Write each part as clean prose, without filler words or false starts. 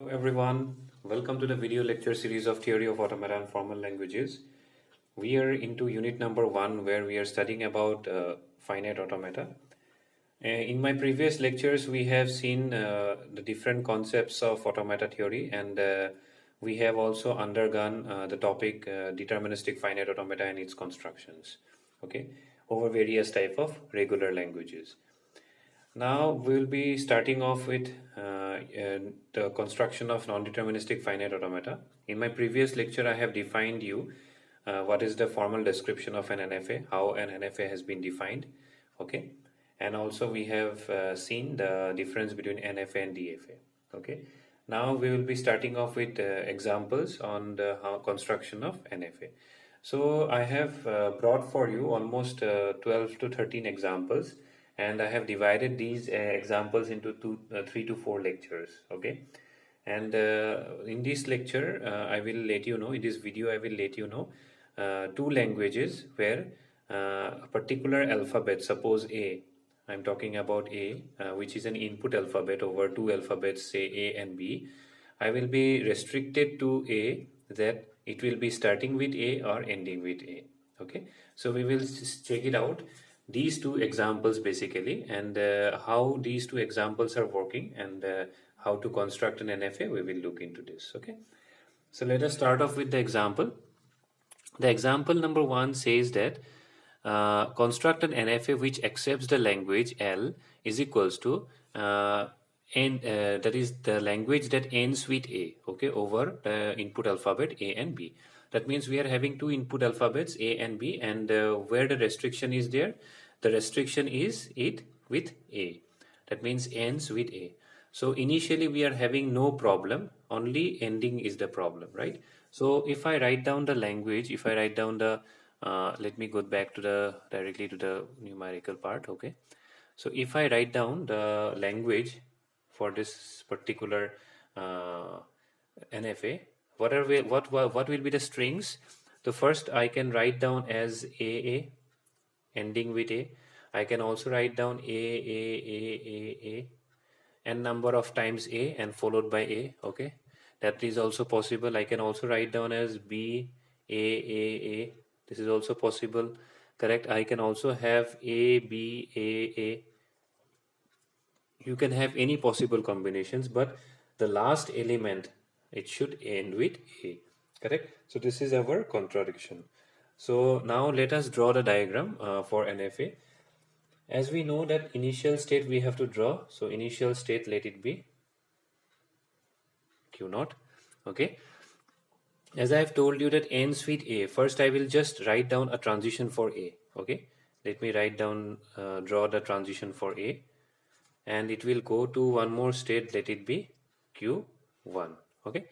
Hello everyone, welcome to the video lecture series of Theory of Automata and Formal Languages. We are into unit number 1 where we are studying about finite automata. In my previous lectures we have seen the different concepts of automata theory and we have also undergone the topic deterministic finite automata and its constructions, okay, over various type of regular languages. Now we'll be starting off with the construction of non-deterministic finite automata. In my previous lecture, I have defined you what is the formal description of an NFA, how an NFA has been defined, okay, and also we have seen the difference between NFA and DFA, okay. Now we will be starting off with examples on the construction of NFA. So I have brought for you almost 12 to 13 examples, and I have divided these examples into 3 to 4 lectures, okay. And in this lecture I will let you know, in this video I will let you know 2 languages where a particular alphabet, suppose A, I'm talking about A, which is an input alphabet over 2 alphabets, say A and B. I will be restricted to A, that it will be starting with A or ending with A, okay. So we will check it out, these 2 examples basically, and how these 2 examples are working, and how to construct an NFA. We will look into this, okay. So let us start off with the example. The example number 1 says that construct an NFA which accepts the language L is equals to that is the language that ends with A, okay, over the input alphabet A and B. That means we are having 2 input alphabets A and B, and where the restriction is there, the restriction is it with A. That means ends with A. So initially we are having no problem, only ending is the problem, right? So if I write down the language, if I write down the let me go back to the directly to the numerical part, okay. So if I write down the language for this particular NFA, what will be the strings? The first I can write down as AA, ending with A. I can also write down A, n number of times A and followed by A, okay. That is also possible. I can also write down as B, A. This is also possible, correct. I can also have A, B, A. You can have any possible combinations, but the last element, it should end with A, correct. So this is our contradiction. So now let us draw the diagram for NFA. As we know that initial state we have to draw, so initial state, let it be Q0, okay. As I have told you that ends with A, first I will just write down a transition for A, okay. Let me write down, draw the transition for A, and it will go to one more state, let it be Q1, okay.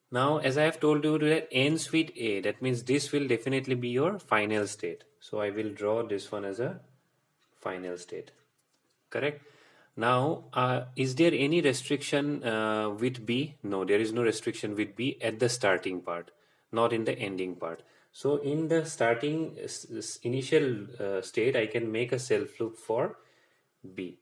Now as I have told you that ends with A, that means this will definitely be your final state. So I will draw this one as a final state, correct. Now is there any restriction with B? No, there is no restriction with B at the starting part, not in the ending part. So in the starting initial state, I can make a self loop for B.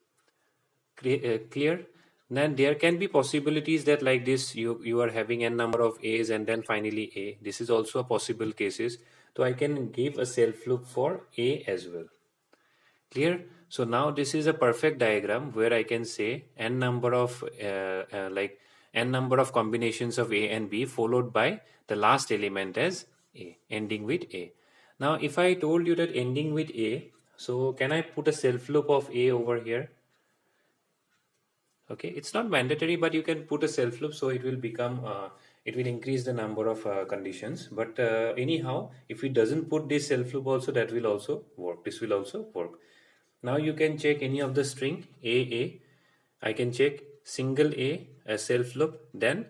Clear? Then there can be possibilities that like this, you are having n number of A's and then finally A. This is also a possible cases. So I can give a self loop for A as well. Clear? So now this is a perfect diagram where I can say n number of n number of combinations of A and B followed by the last element as A, ending with A. Now if I told you that ending with A, so can I put a self loop of A over here? Okay, it's not mandatory, but you can put a self loop, so it will become it will increase the number of conditions. But anyhow, if it doesn't put this self loop also, that will also work. This will also work. Now you can check any of the string A. I can check single A, a self loop, then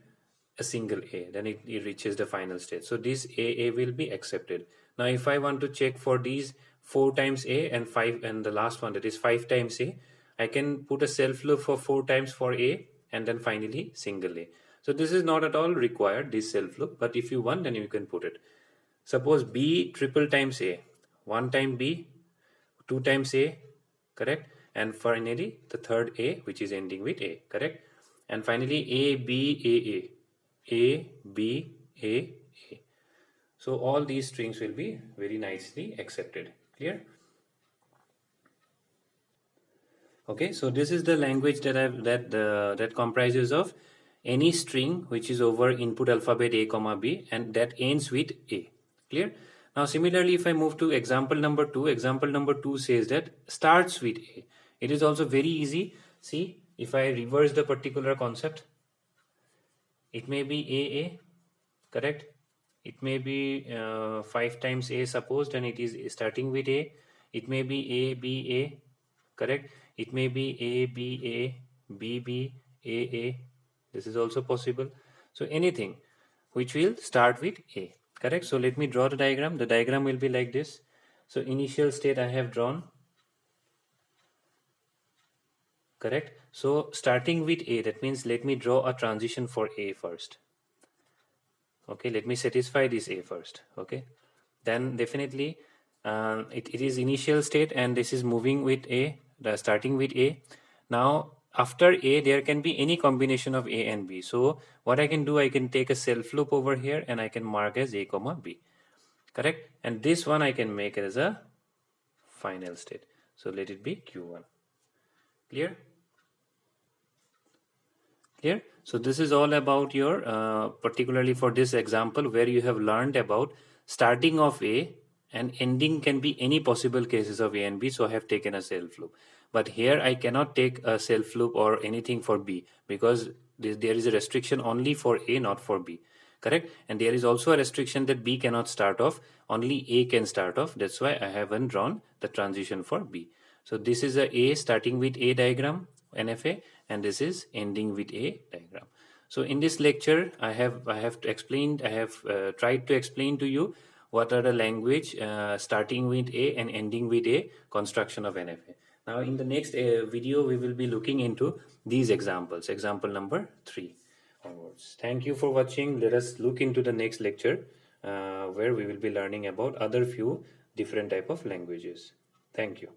a single A, then it reaches the final state. So this A will be accepted. Now if I want to check for these 4 times A and 5 and the last one, that is 5 times A, I can put a self loop for 4 times for A and then finally single A. So this is not at all required, this self loop, but if you want, then you can put it. Suppose B triple times A, 1 time B, 2 times A, correct, and finally the third A which is ending with A, correct. and finally A, B, A, A, A, B, A, A. So all these strings will be very nicely accepted. Clear? Okay, so this is the language that comprises of any string which is over input alphabet A comma B and that ends with A. Clear? Now similarly, if I move to example number 2 says that starts with A. It is also very easy. See, if I reverse the particular concept, it may be AA, correct? It may be 5 times A supposed and it is starting with A. It may be A, B, A, correct? It may be A, B, A, B, B, A, A. This is also possible. So anything which will start with A, correct? So let me draw the diagram. The diagram will be like this. So initial state I have drawn, correct? So starting with A, that means let me draw a transition for A first. Okay, let me satisfy this A first. Okay, then definitely it is initial state and this is moving with A, starting with A. Now after A there can be any combination of A and B. So what I can do, I can take a self loop over here and I can mark as A comma B, correct? And this one I can make as a final state. So let it be Q1. Clear? Clear? So this is all about your particularly for this example where you have learned about starting of A and ending can be any possible cases of A and B. So I have taken a self loop, but here I cannot take a self loop or anything for B because there is a restriction only for A, not for B, correct? And there is also a restriction that B cannot start off, only A can start off. That's why I haven't drawn the transition for B. So this is a starting with A diagram, NFA, and this is ending with A diagram. So in this lecture I have tried to explain to you what are the language starting with A and ending with A construction of NFA. Now in the next video we will be looking into these examples, example number 3 onwards. Thank you for watching. Let us look into the next lecture where we will be learning about other few different type of languages. Thank you.